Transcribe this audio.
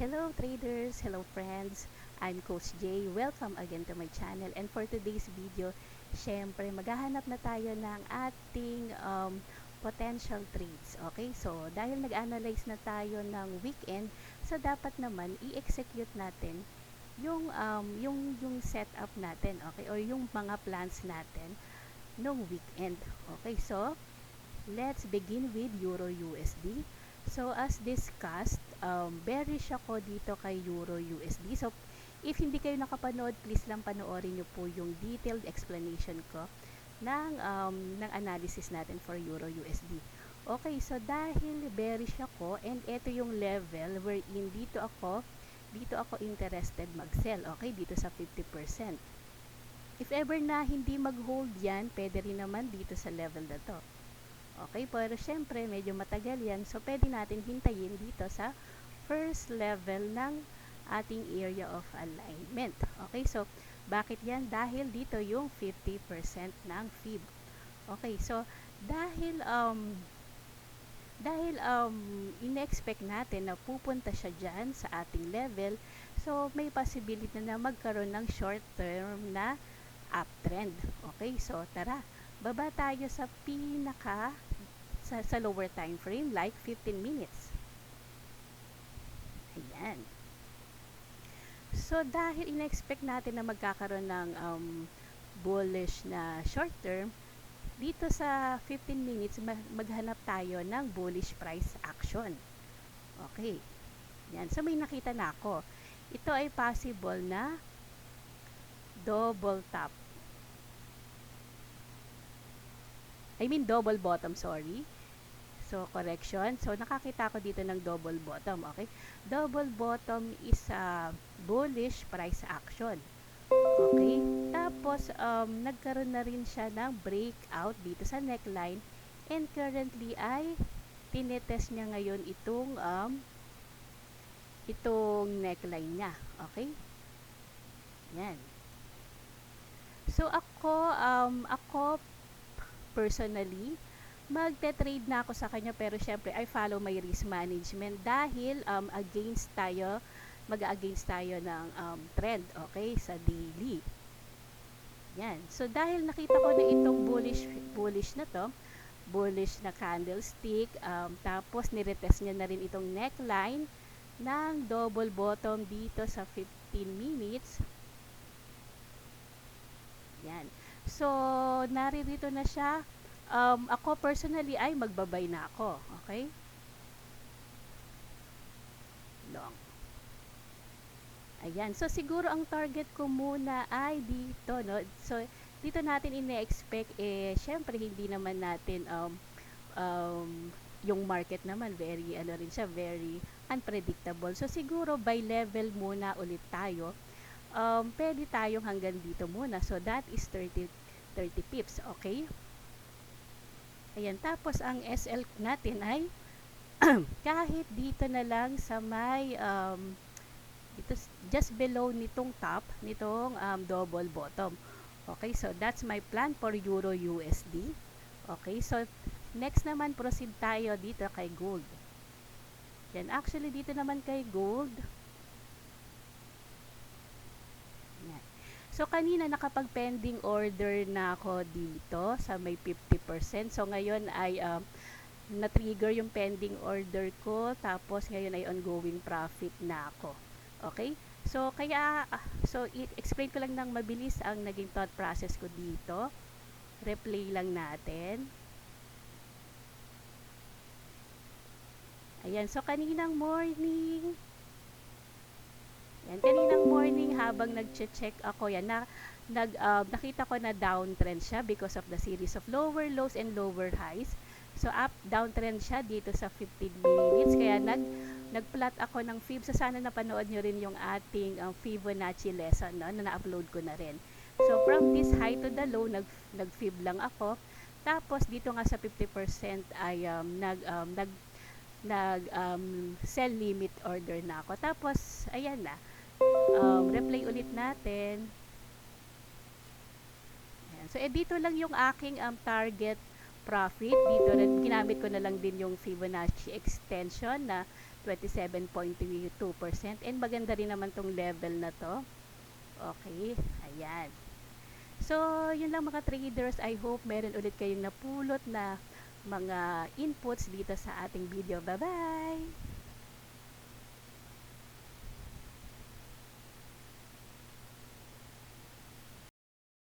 Hello traders, hello friends, I'm Coach Jay. Welcome again to my channel, and for today's video, syempre maghahanap na tayo ng ating potential trades. Okay, so dahil nag-analyze na tayo ng weekend, so dapat naman i-execute natin yung setup natin, okay, or yung mga plans natin nung weekend. Okay, so let's begin with Euro USD. So as discussed, bearish ako dito kay Euro USD. So if hindi kayo nakapanood, please lang panoorin nyo po yung detailed explanation ko ng analysis natin for Euro USD. Okay, so dahil bearish ako, and ito yung level wherein dito ako interested mag-sell. Okay, dito sa 50%. If ever na hindi mag-hold yan, pwede rin naman dito sa level na to. Okay, pero syempre medyo matagal yan, so pwede natin hintayin dito sa first level ng ating area of alignment. Okay, so bakit yan? Dahil dito yung 50% ng fib. Okay, so dahil in-expect natin na pupunta siya dyan sa ating level, so may possibility na magkaroon ng short term na uptrend. Okay, so tara, baba tayo sa sa lower time frame, like 15 minutes. Ayan. So dahil in-expect natin na magkakaroon ng bullish na short term, dito sa 15 minutes maghanap tayo ng bullish price action. Okay. Yan. So may nakita na ako. Ito ay possible na double top. I mean double bottom, sorry. So, correction. So, nakakita ko dito ng double bottom. Okay? Double bottom is a bullish price action. Okay? Tapos, nagkaroon na rin siya ng breakout dito sa neckline. And currently ay tinetest niya ngayon itong neckline niya. Okay? Yan. So, ako personally, magte-trade na ako sa kanya, pero syempre I follow my risk management dahil mag-against tayo ng trend, okay, sa daily. Yan. So dahil nakita ko na itong bullish na to, bullish na candlestick, tapos niretest niya na rin itong neckline ng double bottom dito sa 15 minutes. Yan. So naririto na siya. Ako personally ay magbabay na ako. Okay? Long. Ayan. So, siguro ang target ko muna ay dito, no? So, dito natin ine-expect, syempre, hindi naman natin, yung market naman, very unpredictable. So, siguro, by level muna ulit tayo. Pwede tayong hanggang dito muna. So, that is 30 pips. Okay? Ayan, tapos ang SL natin ay kahit dito na lang sa may dito, just below nitong top, nitong double bottom. Okay, so that's my plan for Euro USD. Okay, so next naman proceed tayo dito kay gold. Yan, actually dito naman kay gold. Yan. So, kanina nakapag-pending order na ako dito sa may 50%. So, ngayon ay na-trigger yung pending order ko. Tapos, ngayon ay ongoing profit na ako. Okay? So, i-explain ko lang ng mabilis ang naging thought process ko dito. Replay lang natin. Ayan. So, kaninang morning, yan, kaninang morning habang nagche-check ako, yan, nakita ko na downtrend siya because of the series of lower lows and lower highs. So, downtrend siya dito sa 15 minutes. Kaya nag-plot ako ng fib. So, sana napanood nyo rin yung ating Fibonacci lesson, no, na na-upload ko na rin. So, from this high to the low, nag-fib lang ako. Tapos, dito nga sa 50% ay sell limit order na ako. Tapos, ayan na. Replay ulit natin. Ayan. So, dito lang yung aking target profit. Dito, ginamit ko na lang din yung Fibonacci extension na 27.2%. And maganda rin naman tong level na to. Okay, ayan. So, yun lang mga traders. I hope meron ulit kayong napulot na mga inputs dito sa ating video. Bye-bye!